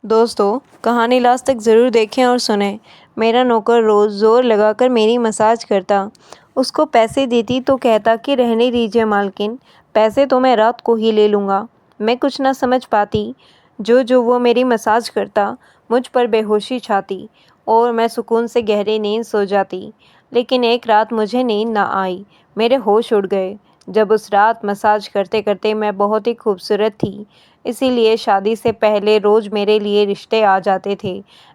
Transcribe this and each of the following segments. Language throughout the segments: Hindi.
दोस्तों, कहानी लास्ट तक ज़रूर देखें और सुनें। मेरा नौकर रोज़ ज़ोर लगाकर मेरी मसाज करता। उसको पैसे देती तो कहता कि रहने दीजिए मालकिन, पैसे तो मैं रात को ही ले लूँगा। मैं कुछ ना समझ पाती। जो वो मेरी मसाज करता, मुझ पर बेहोशी छाती और मैं सुकून से गहरी नींद सो जाती। लेकिन एक रात मुझे नींद ना आई, मेरे होश उड़ गए। जब उस रात मसाज करते करते मैं बहुत ही खूबसूरत थी, इसीलिए शादी से पहले रोज़ मेरे लिए रिश्ते आ जाते थे।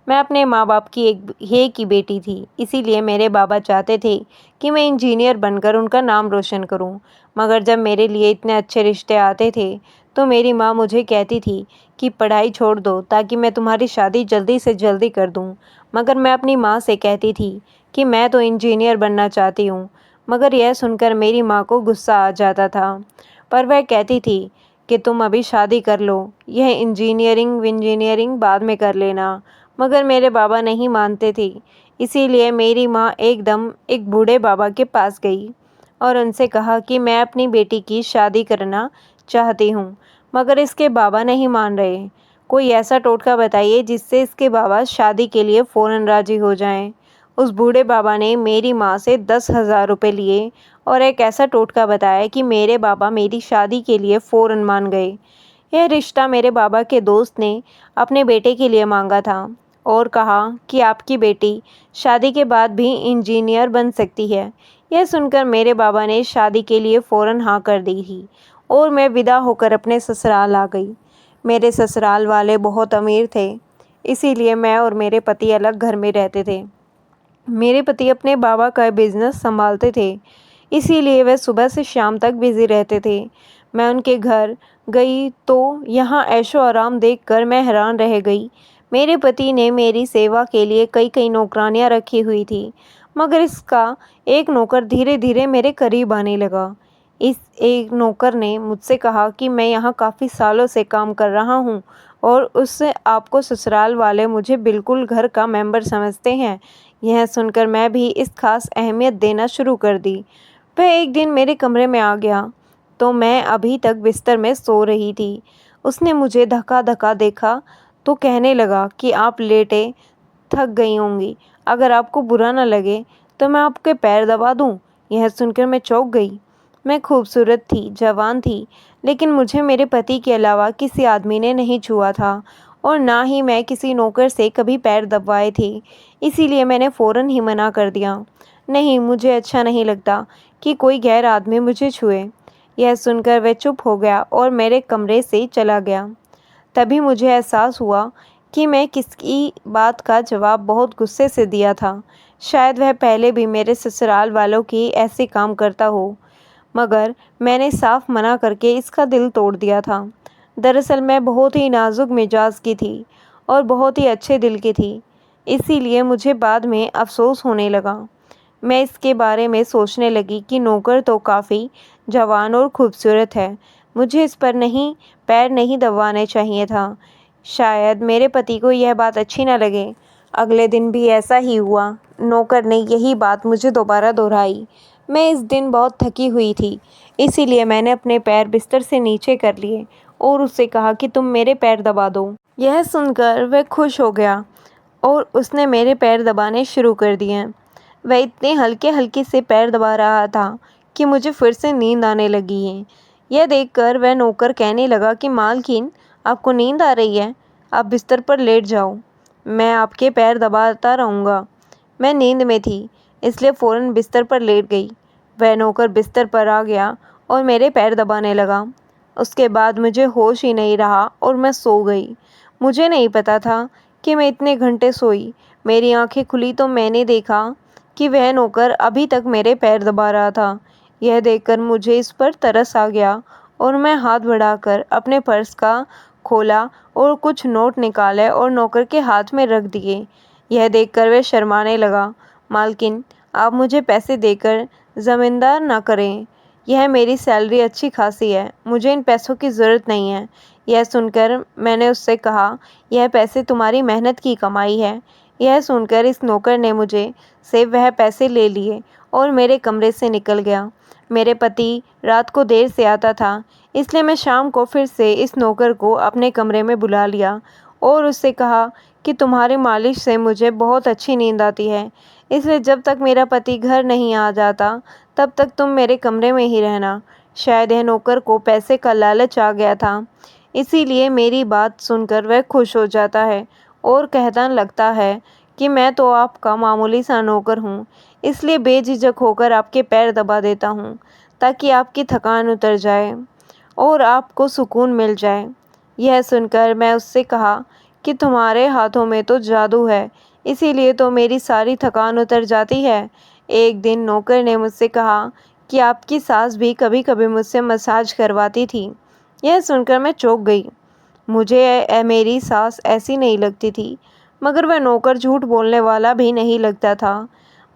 मैं अपने माँ बाप की एक ही बेटी थी, इसीलिए मेरे बाबा चाहते थे कि मैं इंजीनियर बनकर उनका नाम रोशन करूं। मगर जब मेरे लिए इतने अच्छे रिश्ते आते थे तो मेरी माँ मुझे कहती थी कि पढ़ाई छोड़ दो ताकि मैं तुम्हारी शादी जल्दी से जल्दी कर दूं। मगर मैं अपनी माँ से कहती थी कि मैं तो इंजीनियर बनना चाहती हूँ। मगर यह सुनकर मेरी माँ को गुस्सा आ जाता था, पर वह कहती थी कि तुम अभी शादी कर लो, यह इंजीनियरिंग विंजीनियरिंग बाद में कर लेना। मगर मेरे बाबा नहीं मानते थे, इसीलिए मेरी माँ एकदम एक बूढ़े बाबा के पास गई और उनसे कहा कि मैं अपनी बेटी की शादी करना चाहती हूँ, मगर इसके बाबा नहीं मान रहे। कोई ऐसा टोटका बताइए जिससे इसके बाबा शादी के लिए फ़ौरन राज़ी हो जाएं। उस बूढ़े बाबा ने मेरी माँ से 10,000 रुपये लिए और एक ऐसा टोटका बताया कि मेरे बाबा मेरी शादी के लिए फ़ौरन मान गए। यह रिश्ता मेरे बाबा के दोस्त ने अपने बेटे के लिए मांगा था और कहा कि आपकी बेटी शादी के बाद भी इंजीनियर बन सकती है। यह सुनकर मेरे बाबा ने शादी के लिए फ़ौरन हाँ कर दी थी और मैं विदा होकर अपने ससुराल आ गई। मेरे ससुराल वाले बहुत अमीर थे, इसीलिए मैं और मेरे पति अलग घर में रहते थे। मेरे पति अपने बाबा का बिजनेस संभालते थे, इसीलिए वह सुबह से शाम तक बिजी रहते थे। मैं उनके घर गई तो यहाँ ऐशो आराम देखकर मैं हैरान रह गई। मेरे पति ने मेरी सेवा के लिए कई कई नौकरानियाँ रखी हुई थी, मगर इसका एक नौकर धीरे धीरे मेरे करीब आने लगा। इस एक नौकर ने मुझसे कहा कि मैं यहाँ काफ़ी सालों से काम कर रहा हूँ और उससे आपको ससुराल वाले मुझे बिल्कुल घर का मेंबर समझते हैं। यह सुनकर मैं भी इस खास अहमियत देना शुरू कर दी। वह एक दिन मेरे कमरे में आ गया तो मैं अभी तक बिस्तर में सो रही थी। उसने मुझे धक्का धक्का देखा तो कहने लगा कि आप लेटे थक गई होंगी, अगर आपको बुरा न लगे तो मैं आपके पैर दबा दूं। यह सुनकर मैं चौंक गई। मैं खूबसूरत थी, जवान थी, लेकिन मुझे मेरे पति के अलावा किसी आदमी ने नहीं छुआ था और ना ही मैं किसी नौकर से कभी पैर दबवाए थे। इसीलिए मैंने फ़ौरन ही मना कर दिया। नहीं, मुझे अच्छा नहीं लगता कि कोई गैर आदमी मुझे छुए। यह सुनकर वह चुप हो गया और मेरे कमरे से चला गया। तभी मुझे एहसास हुआ कि मैं किसकी बात का जवाब बहुत गुस्से से दिया था। शायद वह पहले भी मेरे ससुराल वालों की ऐसे काम करता हो, मगर मैंने साफ मना करके इसका दिल तोड़ दिया था। दरअसल मैं बहुत ही नाजुक मिजाज की थी और बहुत ही अच्छे दिल की थी, इसीलिए मुझे बाद में अफसोस होने लगा। मैं इसके बारे में सोचने लगी कि नौकर तो काफ़ी जवान और खूबसूरत है, मुझे इस पर नहीं पैर नहीं दबाने चाहिए था। शायद मेरे पति को यह बात अच्छी न लगे। अगले दिन भी ऐसा ही हुआ। नौकर ने यही बात मुझे दोबारा दोहराई। मैं इस दिन बहुत थकी हुई थी, इसीलिए मैंने अपने पैर बिस्तर से नीचे कर लिए और उससे कहा कि तुम मेरे पैर दबा दो। यह सुनकर वह खुश हो गया और उसने मेरे पैर दबाने शुरू कर दिए। वह इतने हल्के हल्के से पैर दबा रहा था कि मुझे फिर से नींद आने लगी है। यह देखकर वह नौकर कहने लगा कि मालकिन, आपको नींद आ रही है, आप बिस्तर पर लेट जाओ, मैं आपके पैर दबाता रहूँगा। मैं नींद में थी, इसलिए फ़ौरन बिस्तर पर लेट गई। वह नौकर बिस्तर पर आ गया और मेरे पैर दबाने लगा। उसके बाद मुझे होश ही नहीं रहा और मैं सो गई। मुझे नहीं पता था कि मैं इतने घंटे सोई। मेरी आंखें खुली तो मैंने देखा कि वह नौकर अभी तक मेरे पैर दबा रहा था। यह देखकर मुझे इस पर तरस आ गया और मैं हाथ बढ़ाकर अपने पर्स का खोला और कुछ नोट निकाले और नौकर के हाथ में रख दिए। यह देखकर वह शर्माने लगा। मालकिन, आप मुझे पैसे देकर ज़मींदार ना करें, यह मेरी सैलरी अच्छी खासी है, मुझे इन पैसों की ज़रूरत नहीं है। यह सुनकर मैंने उससे कहा, यह पैसे तुम्हारी मेहनत की कमाई है। यह सुनकर इस नौकर ने मुझे से वह पैसे ले लिए और मेरे कमरे से निकल गया। मेरे पति रात को देर से आता था, इसलिए मैं शाम को फिर से इस नौकर को अपने कमरे में बुला लिया और उससे कहा कि तुम्हारी मालिश से मुझे बहुत अच्छी नींद आती है, इसलिए जब तक मेरा पति घर नहीं आ जाता तब तक तुम मेरे कमरे में ही रहना। शायद यह नौकर को पैसे का लालच आ गया था, इसीलिए मेरी बात सुनकर वह खुश हो जाता है और कहता लगता है कि मैं तो आपका मामूली सा नौकर हूँ, इसलिए बेझिझक होकर आपके पैर दबा देता हूँ ताकि आपकी थकान उतर जाए और आपको सुकून मिल जाए। यह सुनकर मैं उससे कहा कि तुम्हारे हाथों में तो जादू है, इसीलिए तो मेरी सारी थकान उतर जाती है। एक दिन नौकर ने मुझसे कहा कि आपकी सास भी कभी कभी मुझसे मसाज करवाती थी। यह सुनकर मैं चौंक गई। मुझे मेरी सास ऐसी नहीं लगती थी, मगर वह नौकर झूठ बोलने वाला भी नहीं लगता था।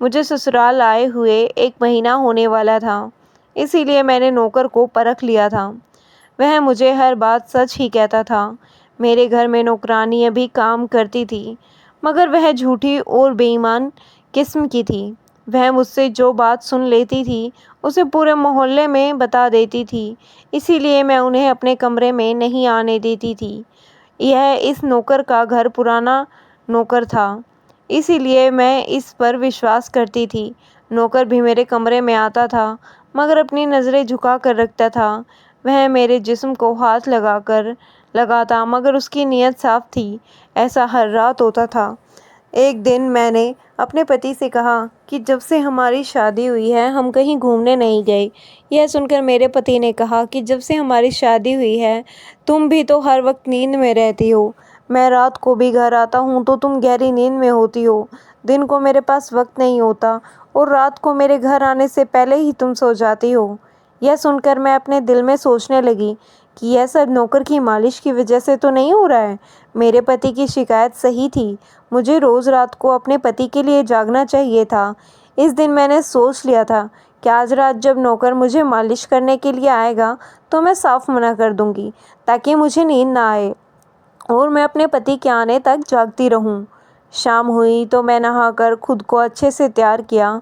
मुझे ससुराल आए हुए 1 महीना होने वाला था, इसीलिए मैंने नौकर को परख लिया था। वह मुझे हर बात सच ही कहता था। मेरे घर में नौकरानियाँ भी काम करती थी, मगर वह झूठी और बेईमान किस्म की थी। वह मुझसे जो बात सुन लेती थी उसे पूरे मोहल्ले में बता देती थी, इसीलिए मैं उन्हें अपने कमरे में नहीं आने देती थी। यह इस नौकर का घर पुराना नौकर था, इसीलिए मैं इस पर विश्वास करती थी। नौकर भी मेरे कमरे में आता था, मगर अपनी नज़रें झुका कर रखता था। वह मेरे जिस्म को हाथ लगाता, मगर उसकी नीयत साफ थी। ऐसा हर रात होता था। एक दिन मैंने अपने पति से कहा कि जब से हमारी शादी हुई है हम कहीं घूमने नहीं गए। यह सुनकर मेरे पति ने कहा कि जब से हमारी शादी हुई है तुम भी तो हर वक्त नींद में रहती हो। मैं रात को भी घर आता हूँ तो तुम गहरी नींद में होती हो। दिन को मेरे पास वक्त नहीं होता और रात को मेरे घर आने से पहले ही तुम सो जाती हो। यह सुनकर मैं अपने दिल में सोचने लगी कि यह सब नौकर की मालिश की वजह से तो नहीं हो रहा है। मेरे पति की शिकायत सही थी। मुझे रोज़ रात को अपने पति के लिए जागना चाहिए था। इस दिन मैंने सोच लिया था कि आज रात जब नौकर मुझे मालिश करने के लिए आएगा तो मैं साफ मना कर दूंगी, ताकि मुझे नींद ना आए और मैं अपने पति के आने तक जागती रहूं। शाम हुई तो मैं नहाकर खुद को अच्छे से तैयार किया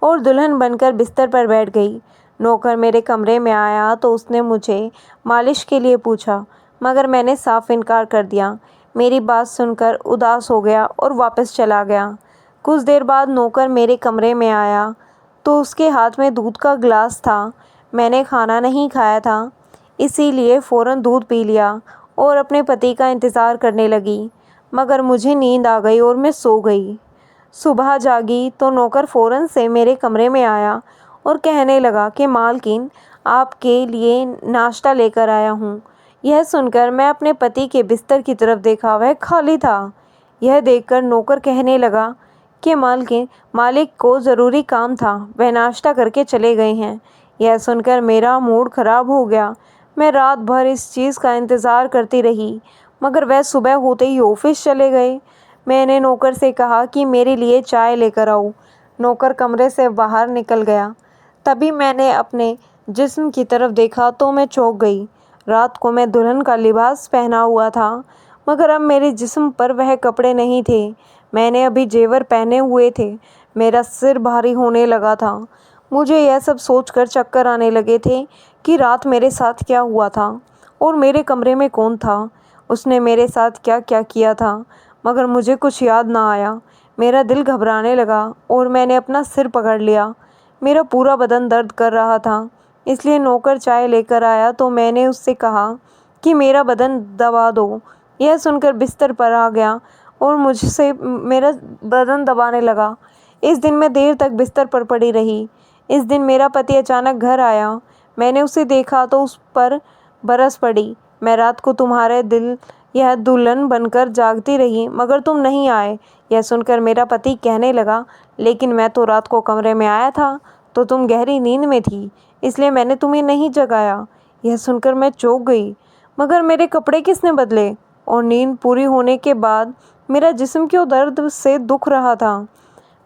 और दुल्हन बनकर बिस्तर पर बैठ गई। नौकर मेरे कमरे में आया तो उसने मुझे मालिश के लिए पूछा, मगर मैंने साफ इनकार कर दिया। मेरी बात सुनकर उदास हो गया और वापस चला गया। कुछ देर बाद नौकर मेरे कमरे में आया तो उसके हाथ में दूध का गिलास था। मैंने खाना नहीं खाया था, इसीलिए फ़ौरन दूध पी लिया और अपने पति का इंतज़ार करने लगी, मगर मुझे नींद आ गई और मैं सो गई। सुबह जागी तो नौकर फ़ौरन से मेरे कमरे में आया और कहने लगा कि मालकिन, आपके लिए नाश्ता लेकर आया हूँ। यह सुनकर मैं अपने पति के बिस्तर की तरफ देखा, वह खाली था। यह देखकर नौकर कहने लगा कि मालिक को ज़रूरी काम था, वह नाश्ता करके चले गए हैं। यह सुनकर मेरा मूड ख़राब हो गया। मैं रात भर इस चीज़ का इंतज़ार करती रही, मगर वह सुबह होते ही ऑफिस चले गए। मैंने नौकर से कहा कि मेरे लिए चाय लेकर आओ। नौकर कमरे से बाहर निकल गया। तभी मैंने अपने जिस्म की तरफ देखा तो मैं चौंक गई। रात को मैं दुल्हन का लिबास पहना हुआ था, मगर अब मेरे जिस्म पर वह कपड़े नहीं थे। मैंने अभी जेवर पहने हुए थे। मेरा सिर भारी होने लगा था। मुझे यह सब सोचकर चक्कर आने लगे थे कि रात मेरे साथ क्या हुआ था और मेरे कमरे में कौन था, उसने मेरे साथ क्या क्या किया था, मगर मुझे कुछ याद ना आया। मेरा दिल घबराने लगा और मैंने अपना सिर पकड़ लिया। मेरा पूरा बदन दर्द कर रहा था, इसलिए नौकर चाय लेकर आया तो मैंने उससे कहा कि मेरा बदन दबा दो। यह सुनकर बिस्तर पर आ गया और मुझसे मेरा बदन दबाने लगा। इस दिन मैं देर तक बिस्तर पर पड़ी रही। इस दिन मेरा पति अचानक घर आया। मैंने उसे देखा तो उस पर बरस पड़ी। मैं रात को तुम्हारे दिल यह दुल्हन बनकर जागती रही, मगर तुम नहीं आए। यह सुनकर मेरा पति कहने लगा, लेकिन मैं तो रात को कमरे में आया था तो तुम गहरी नींद में थी, इसलिए मैंने तुम्हें नहीं जगाया। यह सुनकर मैं चौंक गई, मगर मेरे कपड़े किसने बदले और नींद पूरी होने के बाद मेरा जिस्म क्यों दर्द से दुख रहा था।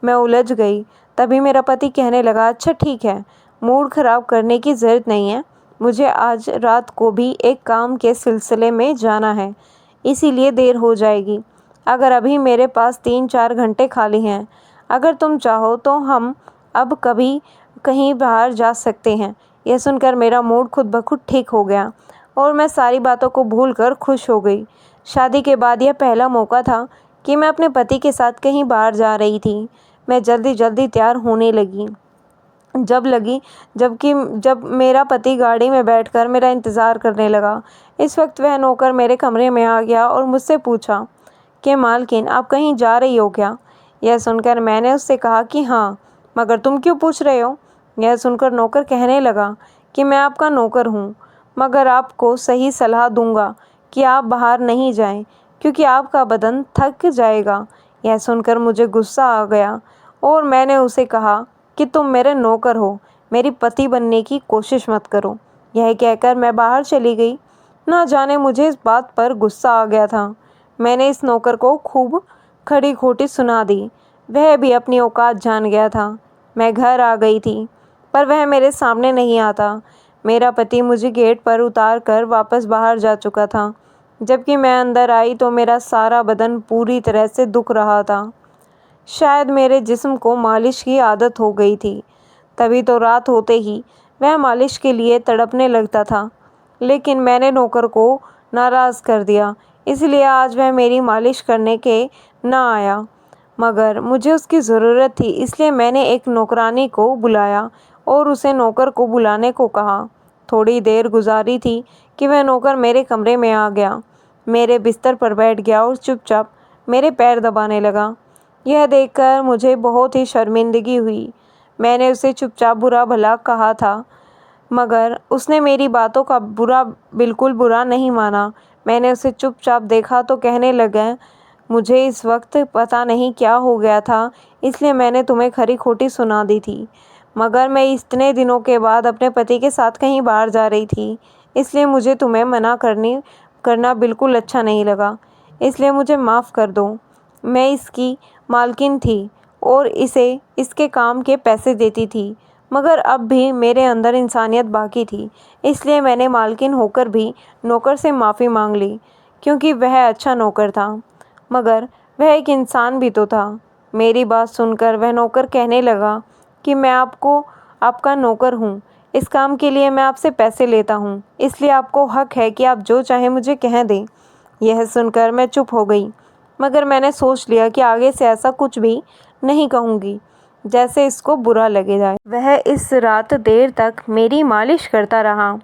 मैं उलझ गई। तभी मेरा पति कहने लगा, अच्छा ठीक है, मूड ख़राब करने की ज़रूरत नहीं है। मुझे आज रात को भी एक काम के सिलसिले में जाना है, इसीलिए देर हो जाएगी। अगर अभी मेरे पास 3-4 घंटे खाली हैं, अगर तुम चाहो तो हम अब कभी कहीं बाहर जा सकते हैं। यह सुनकर मेरा मूड खुद ब खुद ठीक हो गया और मैं सारी बातों को भूलकर खुश हो गई। शादी के बाद यह पहला मौका था कि मैं अपने पति के साथ कहीं बाहर जा रही थी। मैं जल्दी जल्दी तैयार होने लगी। जब मेरा पति गाड़ी में बैठकर मेरा इंतज़ार करने लगा। इस वक्त वह नौकर मेरे कमरे में आ गया और मुझसे पूछा कि मालकिन, आप कहीं जा रही हो क्या? यह सुनकर मैंने उससे कहा कि हाँ, मगर तुम क्यों पूछ रहे हो? यह सुनकर नौकर कहने लगा कि मैं आपका नौकर हूँ, मगर आपको सही सलाह दूंगा कि आप बाहर नहीं जाएं, क्योंकि आपका बदन थक जाएगा। यह सुनकर मुझे गुस्सा आ गया और मैंने उसे कहा कि तुम मेरे नौकर हो, मेरी पति बनने की कोशिश मत करो। यह कहकर मैं बाहर चली गई। ना जाने मुझे इस बात पर गुस्सा आ गया था। मैंने इस नौकर को खूब खड़ी खोटी सुना दी। वह भी अपनी औकात जान गया था। मैं घर आ गई थी, पर वह मेरे सामने नहीं आता। मेरा पति मुझे गेट पर उतार कर वापस बाहर जा चुका था। जबकि मैं अंदर आई तो मेरा सारा बदन पूरी तरह से दुख रहा था। शायद मेरे जिस्म को मालिश की आदत हो गई थी, तभी तो रात होते ही वह मालिश के लिए तड़पने लगता था। लेकिन मैंने नौकर को नाराज़ कर दिया, इसलिए आज वह मेरी मालिश करने के ना आया। मगर मुझे उसकी ज़रूरत थी, इसलिए मैंने एक नौकरानी को बुलाया और उसे नौकर को बुलाने को कहा। थोड़ी देर गुजारी थी कि वह नौकर मेरे कमरे में आ गया, मेरे बिस्तर पर बैठ गया और चुपचाप मेरे पैर दबाने लगा। यह देखकर मुझे बहुत ही शर्मिंदगी हुई। मैंने उसे चुपचाप बुरा भला कहा था, मगर उसने मेरी बातों का बिल्कुल बुरा नहीं माना। मैंने उसे चुपचाप देखा तो कहने लगा, मुझे इस वक्त पता नहीं क्या हो गया था, इसलिए मैंने तुम्हें खरी खोटी सुना दी थी। मगर मैं इतने दिनों के बाद अपने पति के साथ कहीं बाहर जा रही थी, इसलिए मुझे तुम्हें मना करना बिल्कुल अच्छा नहीं लगा, इसलिए मुझे माफ़ कर दो। मैं इसकी मालकिन थी और इसे इसके काम के पैसे देती थी, मगर अब भी मेरे अंदर इंसानियत बाकी थी, इसलिए मैंने मालकिन होकर भी नौकर से माफ़ी मांग ली, क्योंकि वह अच्छा नौकर था, मगर वह एक इंसान भी तो था। मेरी बात सुनकर वह नौकर कहने लगा कि मैं आपका नौकर हूँ, इस काम के लिए मैं आपसे पैसे लेता हूँ, इसलिए आपको हक है कि आप जो चाहें मुझे कह दें। यह सुनकर मैं चुप हो गई, मगर मैंने सोच लिया कि आगे से ऐसा कुछ भी नहीं कहूँगी जैसे इसको बुरा लगे जाए। वह इस रात देर तक मेरी मालिश करता रहा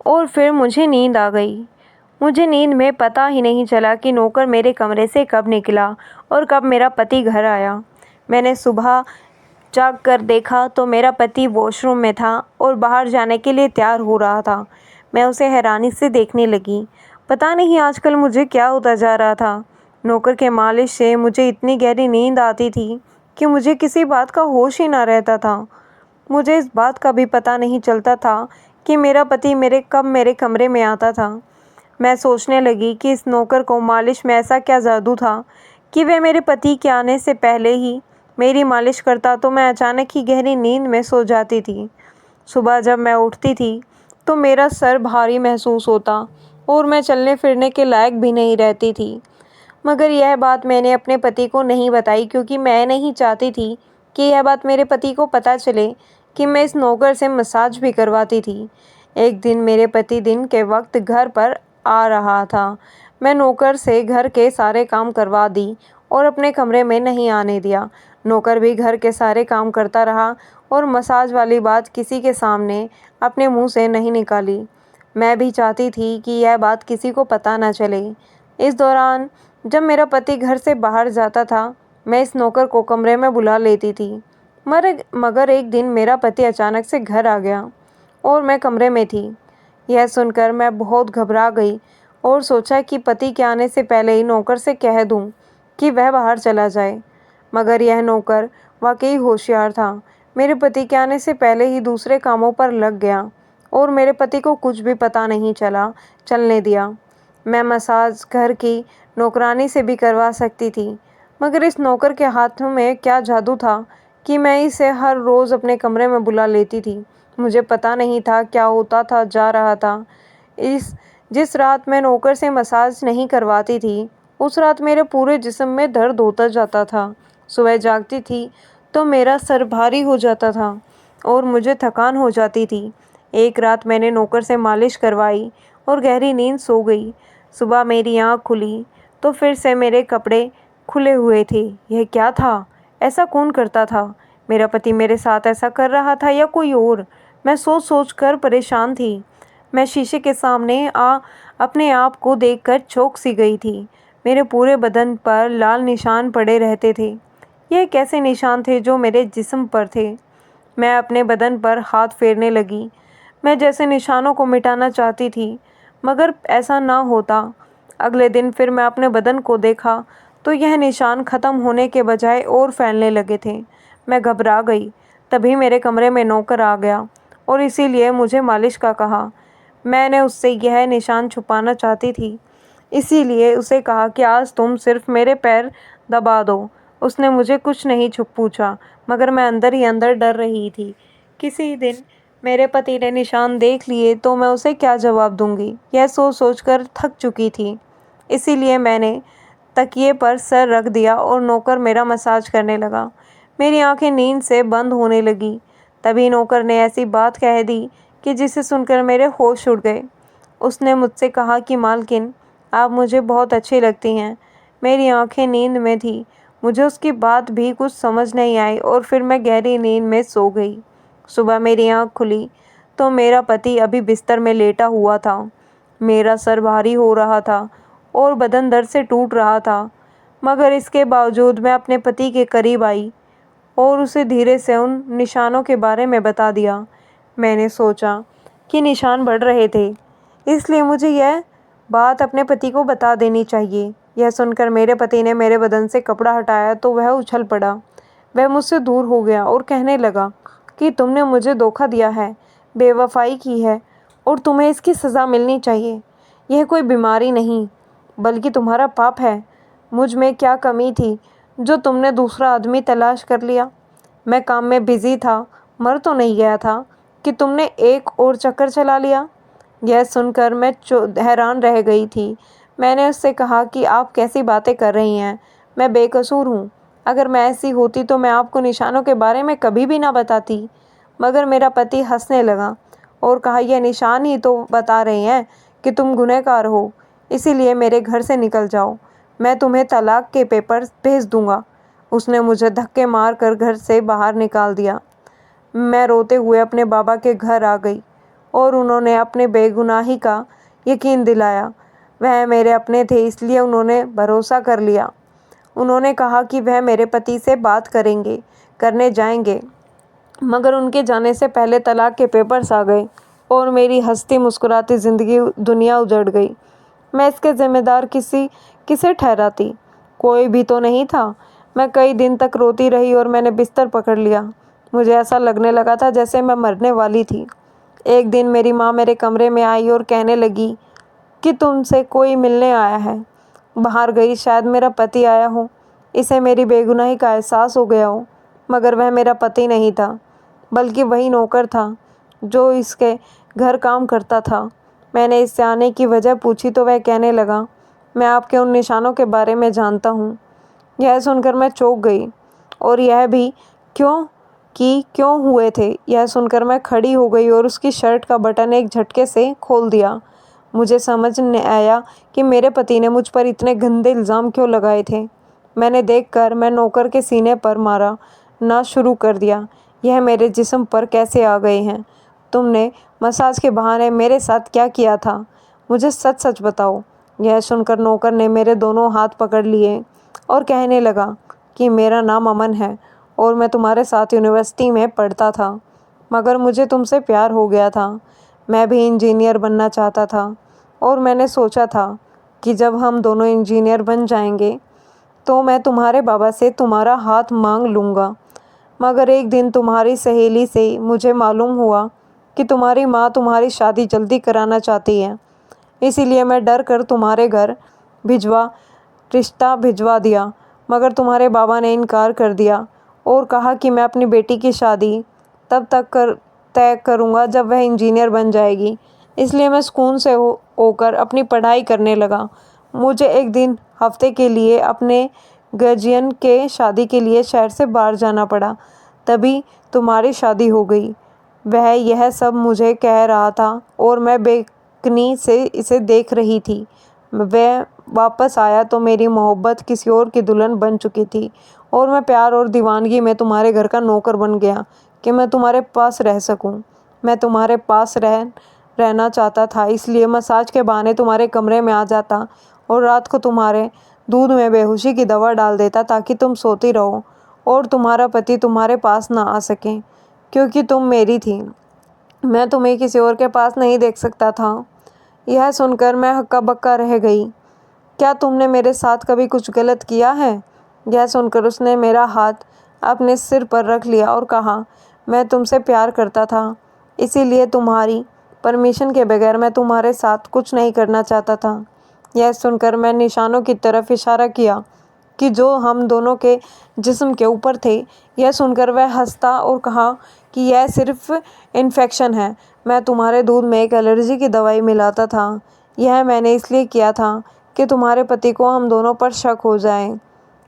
और फिर मुझे नींद आ गई। मुझे नींद में पता ही नहीं चला कि नौकर मेरे कमरे से कब निकला और कब मेरा पति घर आया। मैंने सुबह जाग कर देखा तो मेरा पति वॉशरूम में था और बाहर जाने के लिए तैयार हो रहा था। मैं उसे हैरानी से देखने लगी। पता नहीं आजकल मुझे क्या होता जा रहा था। नौकर के मालिश से मुझे इतनी गहरी नींद आती थी कि मुझे किसी बात का होश ही ना रहता था। मुझे इस बात का भी पता नहीं चलता था कि मेरा पति कब मेरे कमरे में आता था। मैं सोचने लगी कि इस नौकर को मालिश में ऐसा क्या जादू था कि वह मेरे पति के आने से पहले ही मेरी मालिश करता तो मैं अचानक ही गहरी नींद में सो जाती थी। सुबह जब मैं उठती थी तो मेरा सर भारी महसूस होता और मैं चलने फिरने के लायक भी नहीं रहती थी। मगर यह बात मैंने अपने पति को नहीं बताई, क्योंकि मैं नहीं चाहती थी कि यह बात मेरे पति को पता चले कि मैं इस नौकर से मसाज भी करवाती थी। एक दिन मेरे पति दिन के वक्त घर पर आ रहा था। मैं नौकर से घर के सारे काम करवा दी और अपने कमरे में नहीं आने दिया। नौकर भी घर के सारे काम करता रहा और मसाज वाली बात किसी के सामने अपने मुंह से नहीं निकाली। मैं भी चाहती थी कि यह बात किसी को पता न चले। इस दौरान जब मेरा पति घर से बाहर जाता था, मैं इस नौकर को कमरे में बुला लेती थी। मगर एक दिन मेरा पति अचानक से घर आ गया और मैं कमरे में थी। यह सुनकर मैं बहुत घबरा गई और सोचा कि पति के आने से पहले ही नौकर से कह दूं कि वह बाहर चला जाए। मगर यह नौकर वाकई होशियार था। मेरे पति के आने से पहले ही दूसरे कामों पर लग गया और मेरे पति को कुछ भी पता नहीं चलने दिया। मैं मसाज घर की नौकरानी से भी करवा सकती थी, मगर इस नौकर के हाथों में क्या जादू था कि मैं इसे हर रोज़ अपने कमरे में बुला लेती थी। मुझे पता नहीं था क्या होता था जा रहा था। जिस रात मैं नौकर से मसाज नहीं करवाती थी, उस रात मेरे पूरे जिस्म में दर्द होता जाता था। सुबह जागती थी तो मेरा सर भारी हो जाता था और मुझे थकान हो जाती थी। एक रात मैंने नौकर से मालिश करवाई और गहरी नींद सो गई। सुबह मेरी आँख खुली तो फिर से मेरे कपड़े खुले हुए थे। यह क्या था? ऐसा कौन करता था? मेरा पति मेरे साथ ऐसा कर रहा था या कोई और? मैं सोच सोच कर परेशान थी। मैं शीशे के सामने अपने आप को देखकर चौंक सी गई थी। मेरे पूरे बदन पर लाल निशान पड़े रहते थे। यह कैसे निशान थे जो मेरे जिस्म पर थे? मैं अपने बदन पर हाथ फेरने लगी। मैं जैसे निशानों को मिटाना चाहती थी, मगर ऐसा ना होता। अगले दिन फिर मैं अपने बदन को देखा तो यह निशान ख़त्म होने के बजाय और फैलने लगे थे। मैं घबरा गई। तभी मेरे कमरे में नौकर आ गया और इसीलिए मुझे मालिश का कहा। मैंने उससे यह निशान छुपाना चाहती थी, इसीलिए उसे कहा कि आज तुम सिर्फ मेरे पैर दबा दो। उसने मुझे कुछ नहीं छुप पूछा, मगर मैं अंदर ही अंदर डर रही थी। किसी दिन मेरे पति ने निशान देख लिए तो मैं उसे क्या जवाब दूंगी, यह सोच सोच कर थक चुकी थी। इसीलिए मैंने तकिए पर सर रख दिया और नौकर मेरा मसाज करने लगा। मेरी आंखें नींद से बंद होने लगी। तभी नौकर ने ऐसी बात कह दी कि जिसे सुनकर मेरे होश उड़ गए। उसने मुझसे कहा कि मालकिन, आप मुझे बहुत अच्छी लगती हैं। मेरी आंखें नींद में थी। मुझे उसकी बात भी कुछ समझ नहीं आई और फिर मैं गहरी नींद में सो गई। सुबह मेरी आँख खुली तो मेरा पति अभी बिस्तर में लेटा हुआ था। मेरा सर भारी हो रहा था और बदन दर्द से टूट रहा था, मगर इसके बावजूद मैं अपने पति के करीब आई और उसे धीरे से उन निशानों के बारे में बता दिया। मैंने सोचा कि निशान बढ़ रहे थे, इसलिए मुझे यह बात अपने पति को बता देनी चाहिए। यह सुनकर मेरे पति ने मेरे बदन से कपड़ा हटाया तो वह उछल पड़ा। वह मुझसे दूर हो गया और कहने लगा कि तुमने मुझे धोखा दिया है, बेवफाई की है और तुम्हें इसकी सज़ा मिलनी चाहिए। यह कोई बीमारी नहीं, बल्कि तुम्हारा पाप है। मुझ में क्या कमी थी जो तुमने दूसरा आदमी तलाश कर लिया? मैं काम में बिज़ी था, मर तो नहीं गया था कि तुमने एक और चक्कर चला लिया। यह सुनकर मैं हैरान रह गई थी। मैंने उससे कहा कि आप कैसी बातें कर रही हैं? मैं बेकसूर हूँ। अगर मैं ऐसी होती तो मैं आपको निशानों के बारे में कभी भी ना बताती। मगर मेरा पति हंसने लगा और कहा, यह निशान ही तो बता रहे हैं कि तुम गुनहगार हो, इसीलिए मेरे घर से निकल जाओ। मैं तुम्हें तलाक के पेपर भेज दूंगा। उसने मुझे धक्के मार कर घर से बाहर निकाल दिया। मैं रोते हुए अपने बाबा के घर आ गई और उन्होंने अपने बेगुनाही का यकीन दिलाया। वह मेरे अपने थे, इसलिए उन्होंने भरोसा कर लिया। उन्होंने कहा कि वह मेरे पति से बात करने जाएंगे, मगर उनके जाने से पहले तलाक के पेपर्स आ गए और मेरी हंसती मुस्कुराती दुनिया उजड़ गई। मैं इसके ज़िम्मेदार किसे ठहराती? कोई भी तो नहीं था। मैं कई दिन तक रोती रही और मैंने बिस्तर पकड़ लिया। मुझे ऐसा लगने लगा था जैसे मैं मरने वाली थी। एक दिन मेरी माँ मेरे कमरे में आई और कहने लगी कि तुमसे कोई मिलने आया है। बाहर गई, शायद मेरा पति आया हो। इसे मेरी बेगुनाही का एहसास हो गया हो, मगर वह मेरा पति नहीं था, बल्कि वही नौकर था जो इसके घर काम करता था। मैंने इससे आने की वजह पूछी तो वह कहने लगा, मैं आपके उन निशानों के बारे में जानता हूँ। यह सुनकर मैं चौंक गई, और यह भी क्यों हुए थे। यह सुनकर मैं खड़ी हो गई और उसकी शर्ट का बटन एक झटके से खोल दिया। मुझे समझ नहीं आया कि मेरे पति ने मुझ पर इतने गंदे इल्ज़ाम क्यों लगाए थे। मैं नौकर के सीने पर मारना शुरू कर दिया। यह मेरे जिस्म पर कैसे आ गए हैं? तुमने मसाज के बहाने मेरे साथ क्या किया था? मुझे सच सच बताओ। यह सुनकर नौकर ने मेरे दोनों हाथ पकड़ लिए और कहने लगा कि मेरा नाम अमन है और मैं तुम्हारे साथ यूनिवर्सिटी में पढ़ता था, मगर मुझे तुमसे प्यार हो गया था। मैं भी इंजीनियर बनना चाहता था और मैंने सोचा था कि जब हम दोनों इंजीनियर बन जाएंगे तो मैं तुम्हारे बाबा से तुम्हारा हाथ मांग लूँगा। मगर एक दिन तुम्हारी सहेली से मुझे मालूम हुआ कि तुम्हारी माँ तुम्हारी शादी जल्दी कराना चाहती है, इसीलिए मैं डर कर तुम्हारे घर रिश्ता भिजवा दिया। मगर तुम्हारे बाबा ने इनकार कर दिया और कहा कि मैं अपनी बेटी की शादी तब तक तय करूँगा जब वह इंजीनियर बन जाएगी। इसलिए मैं सुकून से होकर अपनी पढ़ाई करने लगा। मुझे एक दिन हफ्ते के लिए अपने गार्जियन के शादी के लिए शहर से बाहर जाना पड़ा। तभी तुम्हारी शादी हो गई। वह यह सब मुझे कह रहा था और मैं बेकनी से इसे देख रही थी। वह वापस आया तो मेरी मोहब्बत किसी और की दुल्हन बन चुकी थी और मैं प्यार और दीवानगी में तुम्हारे घर का नौकर बन गया कि मैं तुम्हारे पास रह सकूं। मैं तुम्हारे पास रहना चाहता था, इसलिए मसाज के बहाने तुम्हारे कमरे में आ जाता और रात को तुम्हारे दूध में बेहोशी की दवा डाल देता ताकि तुम सोती रहो और तुम्हारा पति तुम्हारे पास ना आ सके, क्योंकि तुम मेरी थी। मैं तुम्हें किसी और के पास नहीं देख सकता था। यह सुनकर मैं हक्का बक्का रह गई। क्या तुमने मेरे साथ कभी कुछ गलत किया है? यह सुनकर उसने मेरा हाथ अपने सिर पर रख लिया और कहा, मैं तुमसे प्यार करता था, इसीलिए तुम्हारी परमिशन के बगैर मैं तुम्हारे साथ कुछ नहीं करना चाहता था। यह सुनकर मैं निशानों की तरफ इशारा किया कि जो हम दोनों के जिस्म के ऊपर थे। यह सुनकर वह हंसता और कहा कि यह सिर्फ इन्फेक्शन है। मैं तुम्हारे दूध में एक एलर्जी की दवाई मिलाता था। यह मैंने इसलिए किया था कि तुम्हारे पति को हम दोनों पर शक हो जाए।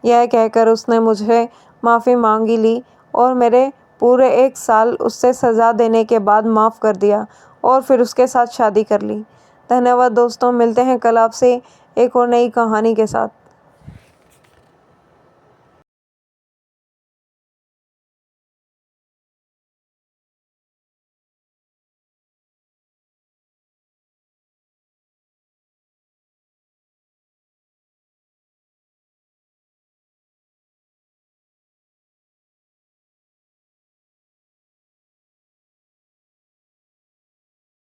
यह कहकर उसने मुझे माफ़ी मांगी ली और मेरे पूरे 1 साल उससे सज़ा देने के बाद माफ़ कर दिया और फिर उसके साथ शादी कर ली। धन्यवाद दोस्तों, मिलते हैं कल आपसे एक और नई कहानी के साथ।